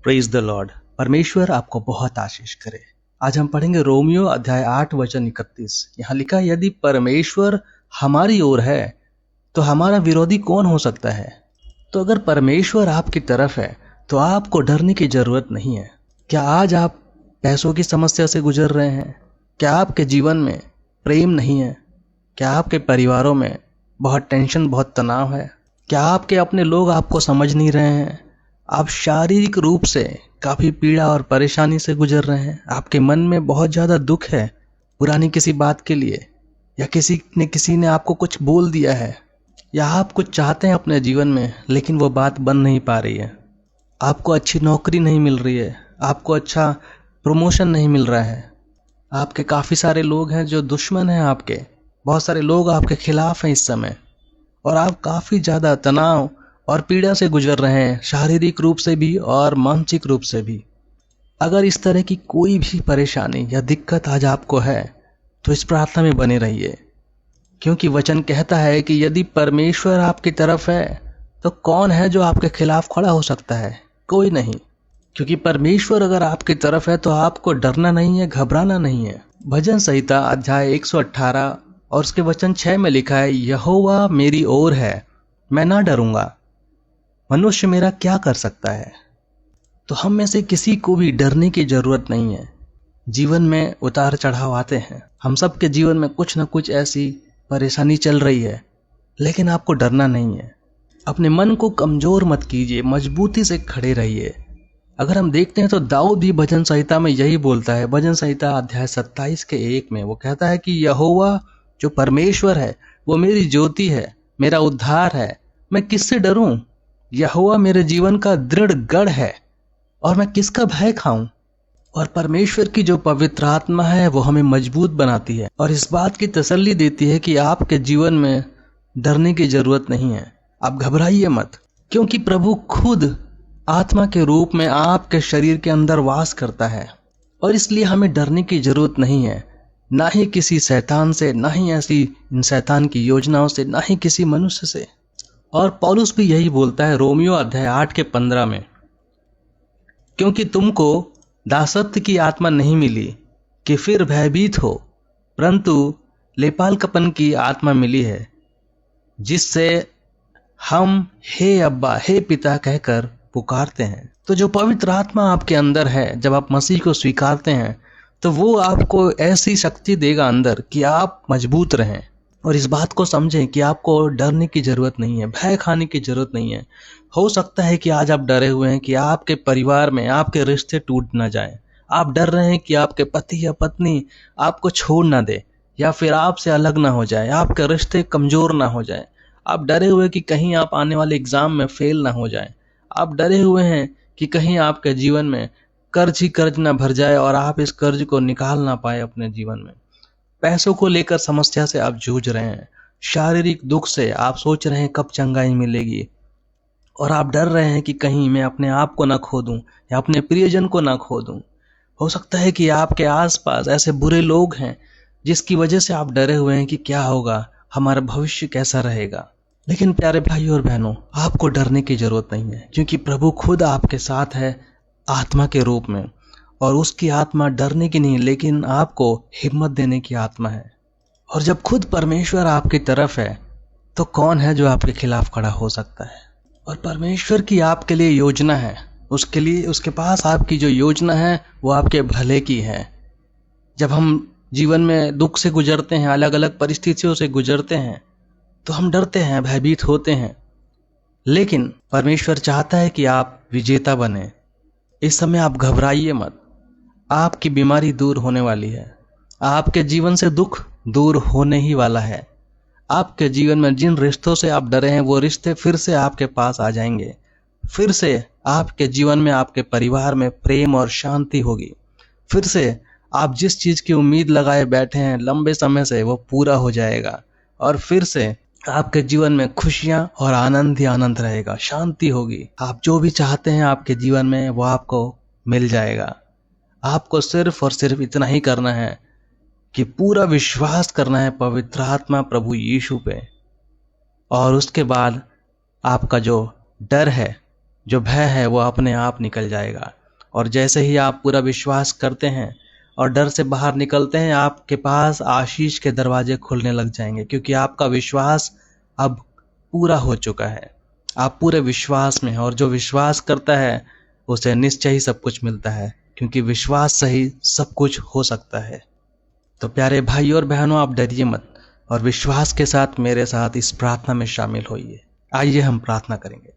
Praise the Lord. परमेश्वर आपको बहुत आशीष करे। आज हम पढ़ेंगे रोमियो अध्याय 8 वचन 31। यहाँ लिखा है, यदि परमेश्वर हमारी ओर है तो हमारा विरोधी कौन हो सकता है। तो अगर परमेश्वर आपकी तरफ है तो आपको डरने की जरूरत नहीं है। क्या आज आप पैसों की समस्या से गुजर रहे हैं? क्या आपके जीवन में प्रेम नहीं है? क्या आपके परिवारों में बहुत टेंशन, बहुत तनाव है? क्या आपके अपने लोग आपको समझ नहीं रहे हैं? आप शारीरिक रूप से काफी पीड़ा और परेशानी से गुजर रहे हैं। आपके मन में बहुत ज्यादा दुख है पुरानी किसी बात के लिए, या किसी ने आपको कुछ बोल दिया है, या आप कुछ चाहते हैं अपने जीवन में लेकिन वो बात बन नहीं पा रही है। आपको अच्छी नौकरी नहीं मिल रही है, आपको अच्छा प्रमोशन नहीं मिल रहा है। आपके काफी सारे लोग हैं जो दुश्मन हैं आपके, बहुत सारे लोग आपके खिलाफ हैं इस समय, और आप काफी ज्यादा तनाव और पीड़ा से गुजर रहे हैं, शारीरिक रूप से भी और मानसिक रूप से भी। अगर इस तरह की कोई भी परेशानी या दिक्कत आज आपको है तो इस प्रार्थना में बने रहिए, क्योंकि वचन कहता है कि यदि परमेश्वर आपकी तरफ है तो कौन है जो आपके खिलाफ खड़ा हो सकता है? कोई नहीं। क्योंकि परमेश्वर अगर आपकी तरफ है तो आपको डरना नहीं है, घबराना नहीं है। भजन संहिता अध्याय 118 और उसके वचन 6 में लिखा है, यहोवा मेरी ओर है, मैं ना डरूंगा, मनुष्य मेरा क्या कर सकता है। तो हम में से किसी को भी डरने की जरूरत नहीं है। जीवन में उतार चढ़ाव आते हैं, हम सब के जीवन में कुछ न कुछ ऐसी परेशानी चल रही है, लेकिन आपको डरना नहीं है। अपने मन को कमजोर मत कीजिए, मजबूती से खड़े रहिए। अगर हम देखते हैं तो दाऊद भी भजन संहिता में यही बोलता है। भजन संहिता अध्याय 27 के 1 में वो कहता है कि यहोवा जो परमेश्वर है वो मेरी ज्योति है, मेरा उद्धार है, मैं किससे डरूं। यहोवा मेरे जीवन का दृढ़ गढ़ है और मैं किसका भय खाऊं। और परमेश्वर की जो पवित्र आत्मा है वो हमें मजबूत बनाती है और इस बात की तसल्ली देती है कि आपके जीवन में डरने की जरूरत नहीं है। आप घबराइए मत, क्योंकि प्रभु खुद आत्मा के रूप में आपके शरीर के अंदर वास करता है, और इसलिए हमें डरने की जरूरत नहीं है, ना ही किसी शैतान से, ना ही ऐसी इन शैतान की योजनाओं से, ना ही किसी मनुष्य से। और पौलुस भी यही बोलता है रोमियो अध्याय 8 के 15 में, क्योंकि तुमको दासत्व की आत्मा नहीं मिली कि फिर भयभीत हो, परंतु लेपालकपन की आत्मा मिली है, जिससे हम हे अब्बा, हे पिता कहकर पुकारते हैं। तो जो पवित्र आत्मा आपके अंदर है, जब आप मसीह को स्वीकारते हैं तो वो आपको ऐसी शक्ति देगा अंदर कि आप मजबूत रहें। और इस बात को समझें कि आपको डरने की जरूरत नहीं है, भय खाने की जरूरत नहीं है। हो सकता है कि आज आप डरे हुए हैं कि आपके परिवार में आपके रिश्ते टूट ना जाएं। आप डर रहे हैं कि आपके पति या पत्नी आपको छोड़ ना दे, या फिर आपसे अलग ना हो जाए, आपके रिश्ते कमजोर ना हो जाए। आप डरे हुए कि कहीं आप आने वाले एग्जाम में फेल ना हो जाए। आप डरे हुए हैं कि कहीं आपके जीवन में कर्ज ही कर्ज ना भर जाए और आप इस कर्ज को निकाल ना पाए अपने जीवन में। पैसों को लेकर समस्या से आप जूझ रहे हैं, शारीरिक दुख से आप सोच रहे हैं कब चंगाई मिलेगी, और आप डर रहे हैं कि कहीं मैं अपने आप को ना खो दूं या अपने प्रियजन को ना खो दूं। हो सकता है कि आपके आसपास ऐसे बुरे लोग हैं जिसकी वजह से आप डरे हुए हैं कि क्या होगा, हमारा भविष्य कैसा रहेगा। लेकिन प्यारे भाई और बहनों, आपको डरने की जरूरत नहीं है, क्योंकि प्रभु खुद आपके साथ है आत्मा के रूप में, और उसकी आत्मा डरने की नहीं लेकिन आपको हिम्मत देने की आत्मा है। और जब खुद परमेश्वर आपकी तरफ है तो कौन है जो आपके खिलाफ खड़ा हो सकता है। और परमेश्वर की आपके लिए योजना है, उसके पास आपकी जो योजना है वो आपके भले की है। जब हम जीवन में दुख से गुजरते हैं, अलग अलग परिस्थितियों से गुजरते हैं, तो हम डरते हैं, भयभीत होते हैं, लेकिन परमेश्वर चाहता है कि आप विजेता बने। इस समय आप घबराइए मत, आपकी बीमारी दूर होने वाली है, आपके जीवन से दुख दूर होने ही वाला है। आपके जीवन में जिन रिश्तों से आप डरे हैं वो रिश्ते फिर से आपके पास आ जाएंगे। फिर से आपके जीवन में, आपके परिवार में प्रेम और शांति होगी। फिर से आप जिस चीज की उम्मीद लगाए बैठे हैं लंबे समय से वो पूरा हो जाएगा, और फिर से आपके जीवन में खुशियां और आनंद ही आनंद रहेगा, शांति होगी। आप जो भी चाहते हैं आपके जीवन में वो आपको मिल जाएगा। आपको सिर्फ और सिर्फ इतना ही करना है कि पूरा विश्वास करना है पवित्र आत्मा प्रभु यीशु पे, और उसके बाद आपका जो डर है जो भय है वो अपने आप निकल जाएगा। और जैसे ही आप पूरा विश्वास करते हैं और डर से बाहर निकलते हैं, आपके पास आशीष के दरवाजे खुलने लग जाएंगे, क्योंकि आपका विश्वास अब पूरा हो चुका है। आप पूरे विश्वास में हैं, और जो विश्वास करता है उसे निश्चय ही सब कुछ मिलता है, क्योंकि विश्वास से ही सब कुछ हो सकता है। तो प्यारे भाई और बहनों, आप डरिए मत और विश्वास के साथ मेरे साथ इस प्रार्थना में शामिल होइए। आइए हम प्रार्थना करेंगे।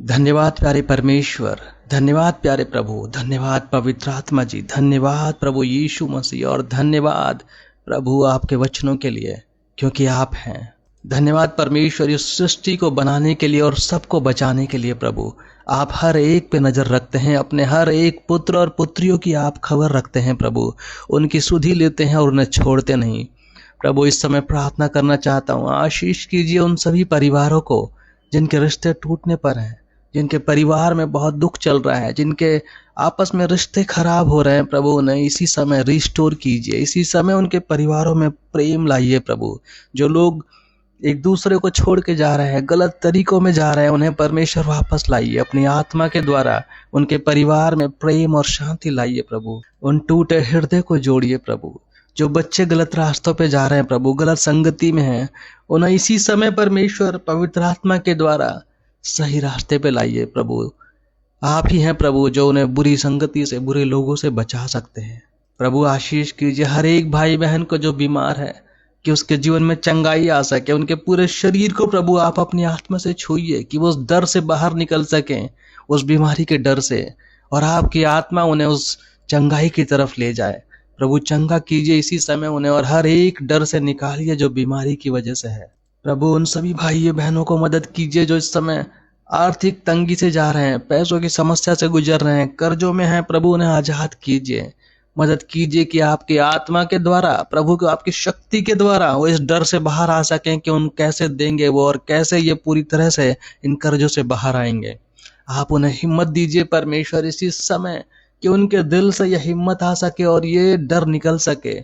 धन्यवाद प्यारे परमेश्वर, धन्यवाद प्यारे प्रभु, धन्यवाद पवित्र आत्मा जी, धन्यवाद प्रभु यीशु मसीह, और धन्यवाद प्रभु आपके वचनों के लिए, क्योंकि आप हैं। धन्यवाद परमेश्वर इस सृष्टि को बनाने के लिए और सबको बचाने के लिए। प्रभु आप हर एक पे नजर रखते हैं, अपने हर एक पुत्र और पुत्रियों की आप खबर रखते हैं प्रभु, उनकी सुधि लेते हैं और उन्हें छोड़ते नहीं। प्रभु इस समय प्रार्थना करना चाहता हूँ, आशीष कीजिए उन सभी परिवारों को जिनके रिश्ते टूटने पर हैं, जिनके परिवार में बहुत दुख चल रहा है, जिनके आपस में रिश्ते खराब हो रहे हैं। प्रभु उन्हें इसी समय रिस्टोर कीजिए, इसी समय उनके परिवारों में प्रेम लाइए प्रभु। जो लोग एक दूसरे को छोड़ के जा रहे हैं, गलत तरीकों में जा रहे हैं, उन्हें परमेश्वर वापस लाइए अपनी आत्मा के द्वारा। उनके परिवार में प्रेम और शांति लाइए प्रभु। उन टूटे हृदय को जोड़िए प्रभु। जो बच्चे गलत रास्तों पे जा रहे हैं प्रभु, गलत संगति में हैं, उन्हें इसी समय परमेश्वर पवित्र आत्मा के द्वारा सही रास्ते पे लाइए प्रभु। आप ही हैं प्रभु जो उन्हें बुरी संगति से, बुरे लोगों से बचा सकते हैं। प्रभु आशीष कीजिए हर एक भाई बहन को जो बीमार है, कि उसके जीवन में चंगाई आ सके। उनके पूरे शरीर को प्रभु आप अपनी आत्मा से छूइए, कि वो उस डर से बाहर निकल सकें, उस बीमारी के डर से, और आपकी आत्मा उन्हें उस चंगाई की तरफ ले जाए। प्रभु चंगा कीजिए इसी समय उन्हें, और हर एक डर से निकालिए जो बीमारी की वजह से है। प्रभु उन सभी भाई बहनों को मदद कीजिए जो इस समय आर्थिक तंगी से जा रहे हैं, पैसों की समस्या से गुजर रहे हैं, कर्जों में हैं। प्रभु उन्हें आजाद कीजिए, मदद कीजिए कि आपकी आत्मा के द्वारा, प्रभु को आपकी शक्ति के द्वारा वो इस डर से बाहर आ सकें कि उन कैसे देंगे वो, और कैसे ये पूरी तरह से इन कर्जों से बाहर आएंगे। आप उन्हें हिम्मत दीजिए परमेश्वर इसी समय, कि उनके दिल से यह हिम्मत आ सके और ये डर निकल सके,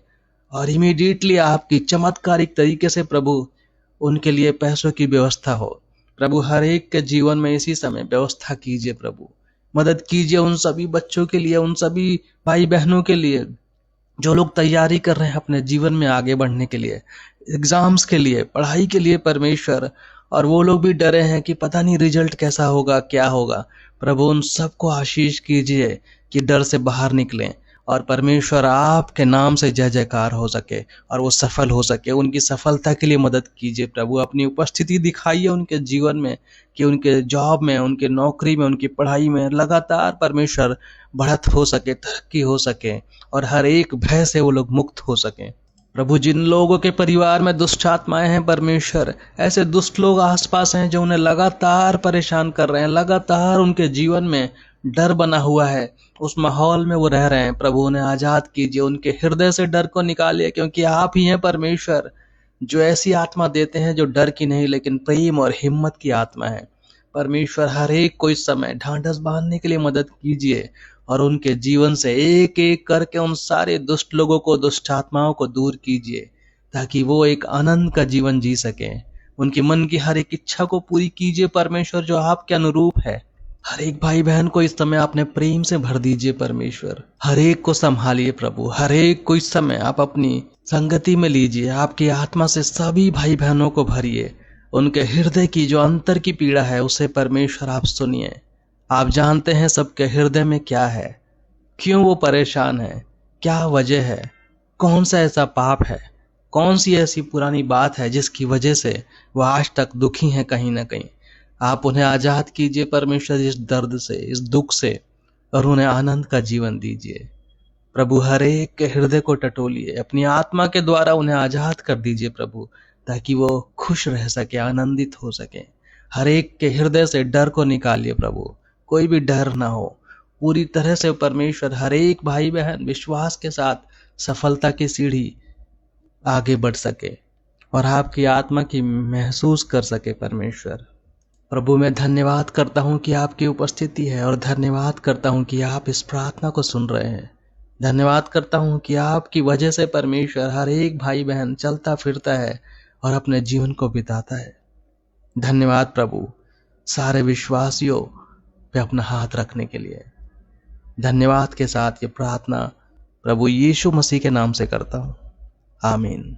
और इमीडिएटली आपकी चमत्कारिक तरीके से प्रभु उनके लिए पैसों की व्यवस्था हो। प्रभु हर एक के जीवन में इसी समय व्यवस्था कीजिए प्रभु। मदद कीजिए उन सभी बच्चों के लिए, उन सभी भाई बहनों के लिए जो लोग तैयारी कर रहे हैं अपने जीवन में आगे बढ़ने के लिए, एग्जाम्स के लिए, पढ़ाई के लिए परमेश्वर। और वो लोग भी डरे हैं कि पता नहीं रिजल्ट कैसा होगा, क्या होगा। प्रभु उन सबको आशीष कीजिए कि डर से बाहर निकलें, और परमेश्वर आपके नाम से जय जयकार हो सके और वो सफल हो सके। उनकी सफलता के लिए मदद कीजिए प्रभु। अपनी उपस्थिति दिखाइए उनके जीवन में, कि उनके जॉब में, उनके नौकरी में, उनकी पढ़ाई में लगातार परमेश्वर बढ़त हो सके, तरक्की हो सके, और हर एक भय से वो लोग मुक्त हो सकें। प्रभु जिन लोगों के परिवार में दुष्ट आत्माएं हैं परमेश्वर, ऐसे दुष्ट लोग आसपास हैं जो उन्हें लगातार परेशान कर रहे हैं, लगातार उनके जीवन में डर बना हुआ है, उस माहौल में वो रह रहे हैं। प्रभु उन्हें आजाद कीजिए, उनके हृदय से डर को निकालिए, क्योंकि आप ही हैं परमेश्वर जो ऐसी आत्मा देते हैं जो डर की नहीं लेकिन प्रेम और हिम्मत की आत्मा है। परमेश्वर हर एक को इस समय ढांढस बांधने के लिए मदद कीजिए, और उनके जीवन से एक एक करके उन सारे दुष्ट लोगों को, दुष्ट आत्माओं को दूर कीजिए, ताकि वो एक आनंद का जीवन जी सकें। उनकी मन की हर एक इच्छा को पूरी कीजिए परमेश्वर, जो आपके अनुरूप है। हर एक भाई बहन को इस समय अपने प्रेम से भर दीजिए परमेश्वर। हर एक को संभालिए प्रभु, हर एक को इस समय आप अपनी संगति में लीजिए। आपकी आत्मा से सभी भाई बहनों को भरिए। उनके हृदय की जो अंतर की पीड़ा है उसे परमेश्वर आप सुनिए। आप जानते हैं सबके हृदय में क्या है, क्यों वो परेशान है, क्या वजह है, कौन सा ऐसा पाप है, कौन सी ऐसी पुरानी बात है जिसकी वजह से वो आज तक दुखी हैं कहीं ना कहीं। आप उन्हें आजाद कीजिए परमेश्वर इस दर्द से, इस दुख से, और उन्हें आनंद का जीवन दीजिए। प्रभु हर एक के हृदय को टटोलिए, अपनी आत्मा के द्वारा उन्हें आजाद कर दीजिए प्रभु, ताकि वो खुश रह सके, आनंदित हो सके। हर एक के हृदय से डर को निकालिए प्रभु, कोई भी डर ना हो। पूरी तरह से परमेश्वर हर एक भाई बहन विश्वास के साथ सफलता की सीढ़ी आगे बढ़ सके और आपकी आत्मा की महसूस कर सके परमेश्वर। प्रभु मैं धन्यवाद करता हूँ कि आपकी उपस्थिति है, और धन्यवाद करता हूँ कि आप इस प्रार्थना को सुन रहे हैं। धन्यवाद करता हूँ कि आपकी वजह से परमेश्वर हर एक भाई बहन चलता फिरता है और अपने जीवन को बिताता है। धन्यवाद प्रभु। सारे विश्वासियों पे अपना हाथ रखने के लिए। धन्यवाद के साथ ये प्रार्थना प्रभु यीशु मसीह के नाम से करता हूँ। आमीन।